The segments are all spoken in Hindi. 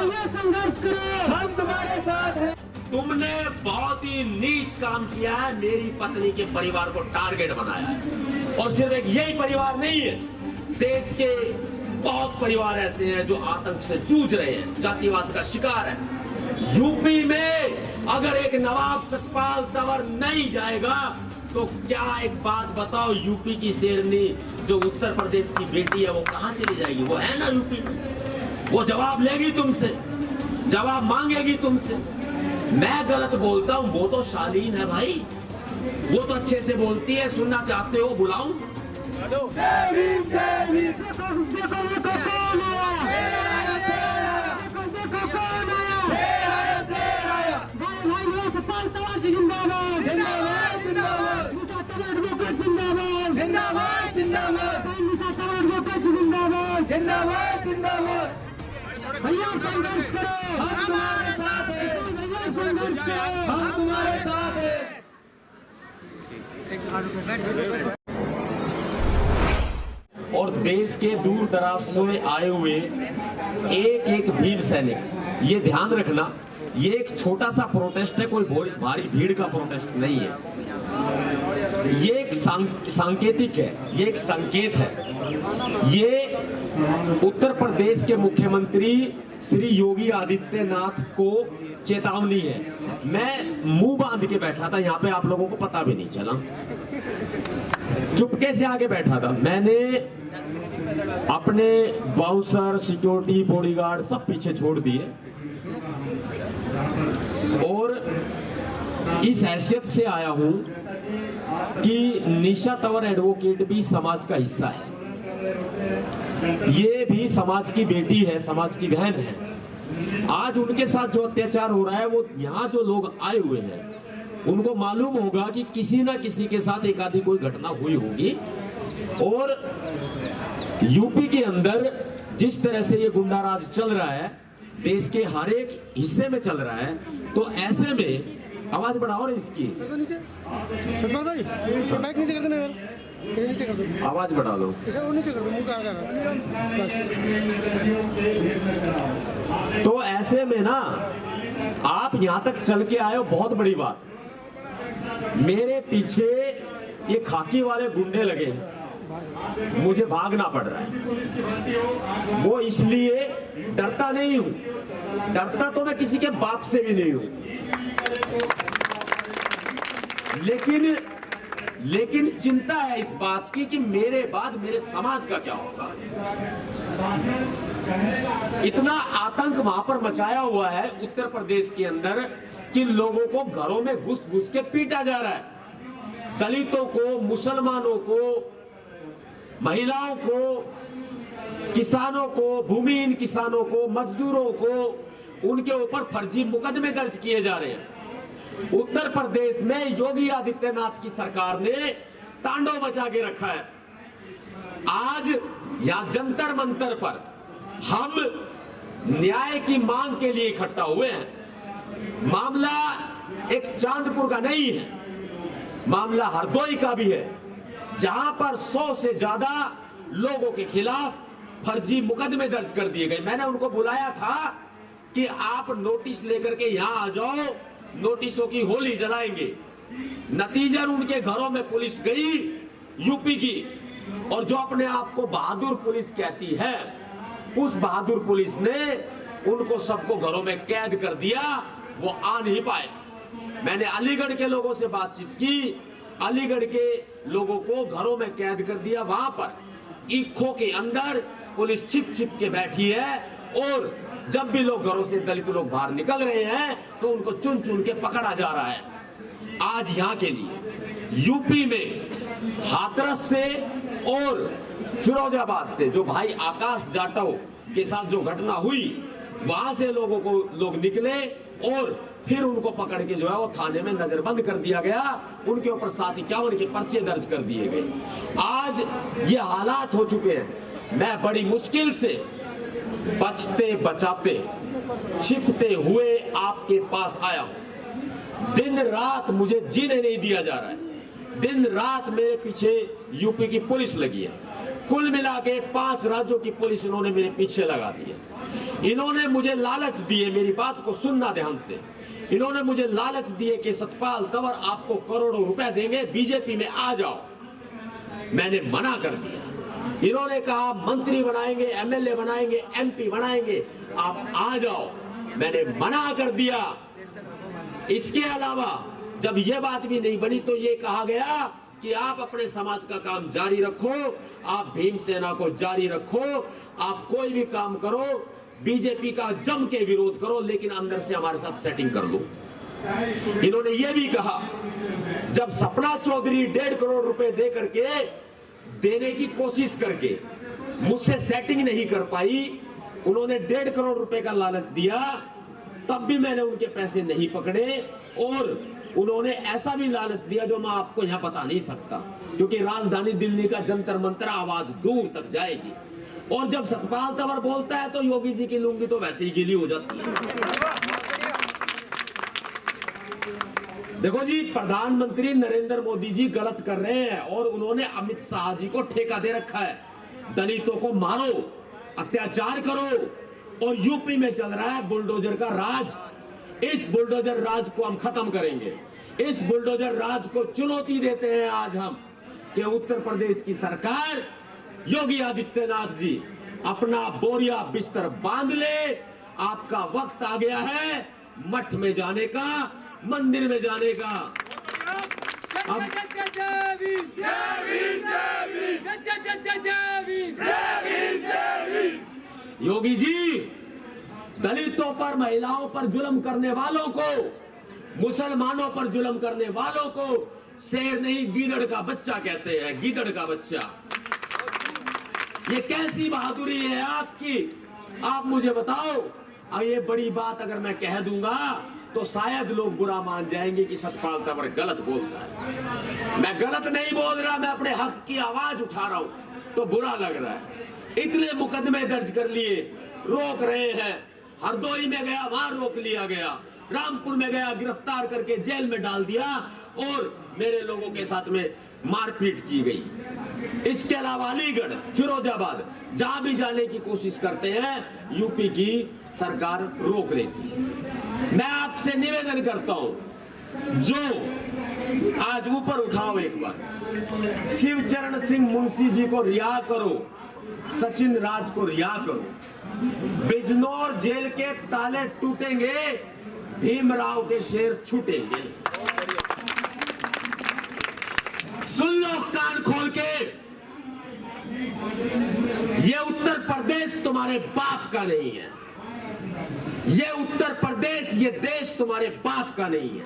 संघर्ष करो, हम तुम्हारे साथ हैं। तुमने बहुत ही नीच काम किया है, मेरी पत्नी के परिवार को टारगेट बनाया है। और सिर्फ एक यही परिवार नहीं है, देश के बहुत परिवार ऐसे हैं जो आतंक से जूझ रहे हैं, जातिवाद का शिकार है। यूपी में अगर एक नवाब सतपाल तंवर नहीं जाएगा तो क्या एक बात बताओ, यूपी की शेरनी जो उत्तर प्रदेश की बेटी है वो कहां चली जाएगी? वो है ना यूपी में, वो जवाब लेगी तुमसे, जवाब मांगेगी तुमसे। मैं गलत बोलता हूं, वो तो शालीन है भाई, वो तो अच्छे से बोलती है। सुनना चाहते हो बुलाऊं? भैया संघर्ष करो, हम तुम्हारे साथ हैं। भैया संघर्ष करो, हम तुम्हारे साथ हैं। और देश के दूर दराज से आए हुए एक एक वीर सैनिक, ये ध्यान रखना, ये एक छोटा सा प्रोटेस्ट है, कोई भारी भीड़ का प्रोटेस्ट नहीं है। ये एक सांकेतिक है, ये एक संकेत है। ये उत्तर प्रदेश के मुख्यमंत्री श्री योगी आदित्यनाथ को चेतावनी है। मैं मुंह बांध के बैठा था यहाँ पे, आप लोगों को पता भी नहीं चला, चुपके से आगे बैठा था। मैंने अपने बाउंसर, सिक्योरिटी, बॉडीगार्ड सब पीछे छोड़ दिए और इस हैसियत से आया हूं कि निशा तंवर एडवोकेट भी समाज का हिस्सा है, ये भी समाज की बेटी है, समाज की बहन है। आज उनके साथ जो अत्याचार हो रहा है, वो यहाँ जो लोग आए हुए हैं उनको मालूम होगा कि किसी ना किसी के साथ एक आधी कोई घटना हुई होगी। और यूपी के अंदर जिस तरह से ये गुंडाराज चल रहा है, देश के हर एक हिस्से में चल रहा है, तो ऐसे में आवाज बढ़ाओ रे इसकी, सतपाल भाई माइक नीचे कर देना यार, नीचे कर दो, आवाज बढ़ा लो, नीचे कर दो, मुंह का बस। तो ऐसे में ना आप यहाँ तक चल के आए हो, बहुत बड़ी बात। मेरे पीछे ये खाकी वाले गुंडे लगे, मुझे भागना पड़ रहा है। वो इसलिए डरता नहीं हूं, डरता तो मैं किसी के बाप से भी नहीं हूं, लेकिन चिंता है इस बात की कि मेरे बाद मेरे समाज का क्या होगा। इतना आतंक वहां पर मचाया हुआ है उत्तर प्रदेश के अंदर कि लोगों को घरों में घुस घुस के पीटा जा रहा है। दलितों को, मुसलमानों को, महिलाओं को, किसानों को, भूमिहीन किसानों को, मजदूरों को, उनके ऊपर फर्जी मुकदमे दर्ज किए जा रहे हैं। उत्तर प्रदेश में योगी आदित्यनाथ की सरकार ने तांडव मचा के रखा है। आज यहां जंतर मंतर पर हम न्याय की मांग के लिए इकट्ठा हुए हैं। मामला एक चांदपुर का नहीं है, मामला हरदोई का भी है, जहां पर 100 से ज्यादा लोगों के खिलाफ फर्जी मुकदमे दर्ज कर दिए गए। मैंने उनको बुलाया था कि आप नोटिस लेकर के यहां आ जाओ, नोटिसों की होली जलाएंगे। नतीजन उनके घरों में पुलिस गई यूपी की, और जो अपने आप को बहादुर पुलिस कहती है, उस बहादुर पुलिस ने उनको सबको घरों में कैद कर दिया, वो आ नहीं पाए। मैंने अलीगढ़ के लोगों से बातचीत की, अलीगढ़ के लोगों को घरों में कैद कर दिया। वहां पर ईखों के अंदर पुलिस छिप छिप के बैठी है, और जब भी लोग घरों से, दलित लोग बाहर निकल रहे हैं तो उनको चुन चुन के पकड़ा जा रहा है। आज यहाँ के लिए यूपी में हाथरस से और फिरोजाबाद से जो भाई आकाश जाटव के साथ जो घटना हुई, वहां से लोगों को लोग निकले और फिर उनको पकड़ के जो है वो थाने में नजरबंद कर दिया गया। उनके ऊपर 751 के पर्चे दर्ज कर दिए गए। आज ये हालात हो चुके हैं। मैं बड़ी मुश्किल से बचते बचाते, छिपते हुए आपके पास आया हूं। दिन रात मुझे जीने नहीं दिया जा रहा है। दिन रात मेरे पीछे यूपी की पुलिस लगी है। कुल मिला के 5 राज्यों की पुलिस इन्होंने मेरे पीछे लगा दी है। इन्होंने मुझे लालच दिए, मेरी बात को सुनना ध्यान से, इन्होंने मुझे लालच दिए कि सतपाल तंवर आपको करोड़ों रुपए देंगे, बीजेपी में आ जाओ। मैंने मना कर दिया। इन्होंने कहा मंत्री बनाएंगे, एमएलए बनाएंगे, एमपी बनाएंगे, आप आ जाओ। मैंने मना कर दिया। इसके अलावा जब यह बात भी नहीं बनी तो यह कहा गया कि आप अपने समाज का काम जारी रखो, आप भीमसेना को जारी रखो, आप कोई भी काम करो, बीजेपी का जम के विरोध करो, लेकिन अंदर से हमारे साथ सेटिंग कर लो। इन्होंने यह भी कहा, जब सपना चौधरी 1.5 करोड़ रुपए दे करके देने की कोशिश करके मुझसे सेटिंग नहीं कर पाई, उन्होंने 1.5 करोड़ रुपए का लालच दिया, तब भी मैंने उनके पैसे नहीं पकड़े। और उन्होंने ऐसा भी लालच दिया जो मैं आपको यहां बता नहीं सकता, क्योंकि राजधानी दिल्ली का जंतर मंतर आवाज दूर तक जाएगी। और जब सतपाल तंवर बोलता है तो योगी जी की लुंगी तो वैसे ही गीली हो जाती है। देखो जी, प्रधानमंत्री नरेंद्र मोदी जी गलत कर रहे हैं और उन्होंने अमित शाह जी को ठेका दे रखा है, दलितों को मारो, अत्याचार करो। और यूपी में चल रहा है बुलडोजर का राज। इस बुलडोजर राज को हम खत्म करेंगे। इस बुलडोजर राज को चुनौती देते हैं आज हम कि उत्तर प्रदेश की सरकार, योगी आदित्यनाथ जी अपना बोरिया बिस्तर बांध ले। आपका वक्त आ गया है मठ में जाने का, मंदिर में जाने का। अब योगी जी दलितों पर, महिलाओं पर जुल्म करने वालों को, मुसलमानों पर जुल्म करने वालों को शेर नहीं गीदड़ का बच्चा कहते हैं, गीदड़ का बच्चा। ये कैसी बहादुरी है आपकी? आप मुझे बताओ। अब ये बड़ी बात अगर मैं कह दूंगा तो शायद लोग बुरा मान जाएंगे कि सतपाल तंवर गलत बोलता है। मैं गलत नहीं बोल रहा, मैं अपने हक की आवाज उठा रहा हूं तो बुरा लग रहा है। इतने मुकदमे दर्ज कर लिए, रोक रहे हैं। हरदोई में गया, वहां रोक लिया गया, रामपुर में गया, गिरफ्तार करके जेल में डाल दिया और मेरे लोगों के साथ में मारपीट की गई। इसके अलावा अलीगढ़, फिरोजाबाद, जहां भी जाने की कोशिश करते हैं यूपी की सरकार रोक लेती है। मैं आपसे निवेदन करता हूं, जो आज ऊपर उठाओ एक बार, शिवचरण सिंह मुंशी जी को रिहा करो, सचिन राज को रिहा करो। बिजनौर जेल के ताले टूटेंगे, भीमराव के शेर छूटेंगे। सुन लो कान खोल के, ये उत्तर प्रदेश तुम्हारे बाप का नहीं है। ये उत्तर प्रदेश, ये देश तुम्हारे बाप का नहीं है।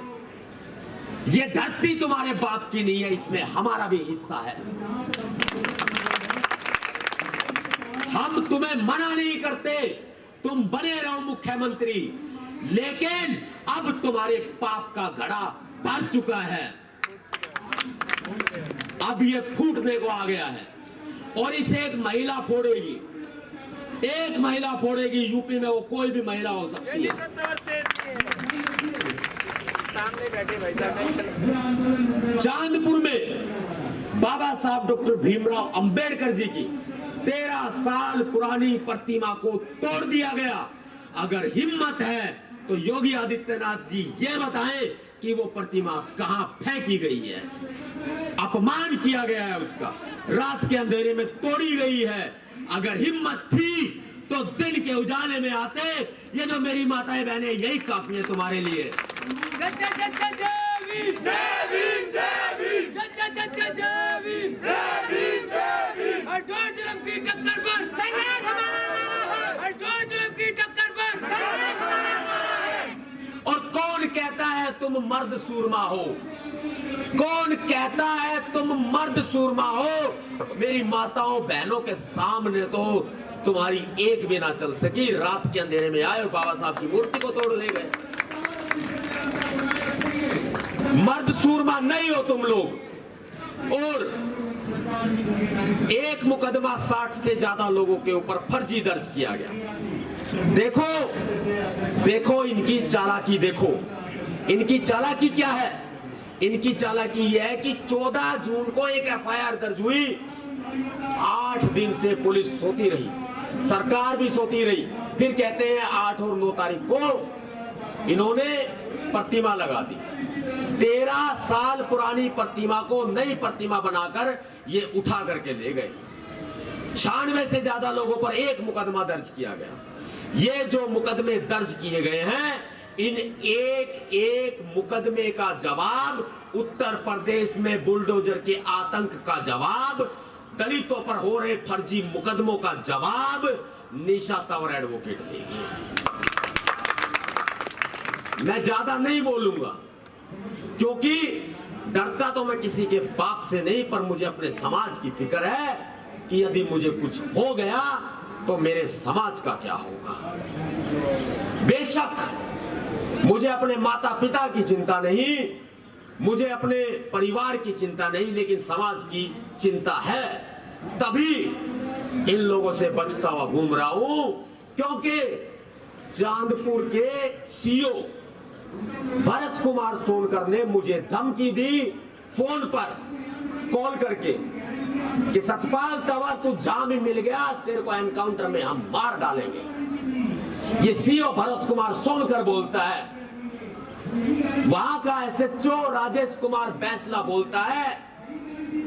ये धरती तुम्हारे बाप की नहीं है, इसमें हमारा भी हिस्सा है। हम तुम्हें मना नहीं करते, तुम बने रहो मुख्यमंत्री, लेकिन अब तुम्हारे पाप का घड़ा भर चुका है। अब ये फूटने को आ गया है और इसे एक महिला फोड़ेगी, एक महिला फोड़ेगी। यूपी में वो कोई भी महिला हो सकती है। चांदपुर में बाबा साहब डॉक्टर भीमराव अंबेडकर जी की 13 साल पुरानी प्रतिमा को तोड़ दिया गया। अगर हिम्मत है तो योगी आदित्यनाथ जी ये बताएं कि वो प्रतिमा कहां फेंकी गई है। अपमान किया गया है उसका, रात के अंधेरे में तोड़ी गई है। अगर हिम्मत थी तो दिन के उजाले में आते। ये जो मेरी माताएं बहनें, यही काफी है तुम्हारे लिए। और कौन कहता है तुम मर्द सूरमा हो? कौन कहता है तुम मर्द सूरमा हो? मेरी माताओं बहनों के सामने तो तुम्हारी एक भी ना चल सकी। रात के अंधेरे में आए और बाबा साहब की मूर्ति को तोड़ ले गए। मर्द सूरमा नहीं हो तुम लोग। और एक मुकदमा 60 से ज्यादा लोगों के ऊपर फर्जी दर्ज किया गया। देखो देखो इनकी चालाकी, देखो इनकी चालाकी क्या है। इनकी चालाकी यह है कि 14 जून को एक एफआईआर दर्ज हुई। 8 दिन से पुलिस सोती रही, सरकार भी सोती रही। फिर कहते हैं 8 और 9 तारीख को इन्होंने प्रतिमा लगा दी। 13 साल पुरानी प्रतिमा को नई प्रतिमा बनाकर ये उठा करके ले गए। 96 से ज्यादा लोगों पर एक मुकदमा दर्ज किया गया। ये जो मुकदमे दर्ज किए गए हैं, इन एक एक मुकदमे का जवाब, उत्तर प्रदेश में बुलडोजर के आतंक का जवाब, दलितों पर हो रहे फर्जी मुकदमों का जवाब निशा तंवर एडवोकेट देगी। मैं ज्यादा नहीं बोलूंगा क्योंकि डरता तो मैं किसी के बाप से नहीं, पर मुझे अपने समाज की फिक्र है कि यदि मुझे कुछ हो गया तो मेरे समाज का क्या होगा। बेशक मुझे अपने माता पिता की चिंता नहीं, मुझे अपने परिवार की चिंता नहीं, लेकिन समाज की चिंता है। तभी इन लोगों से बचता हुआ घूम रहा हूं, क्योंकि चांदपुर के सीओ भरत कुमार सोनकर ने मुझे धमकी दी फोन पर कॉल करके कि सतपाल तंवर तू जामिन मिल गया, तेरे को एनकाउंटर में हम मार डालेंगे। ये सीओ भरत कुमार सोनकर बोलता है। वहां का एसएचओ राजेश कुमार बैसला बोलता है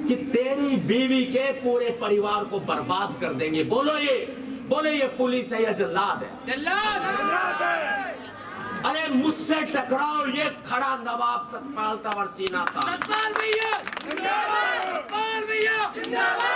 कि तेरी बीवी के पूरे परिवार को बर्बाद कर देंगे। बोलो ये पुलिस है या जल्लाद है? जल्लाद है। अरे मुझसे टकराओ, ये खड़ा नवाब सतपाल तंवर सीना था। सतपाल भैया जिंदाबाद, सतपाल भैया जिंदाबाद।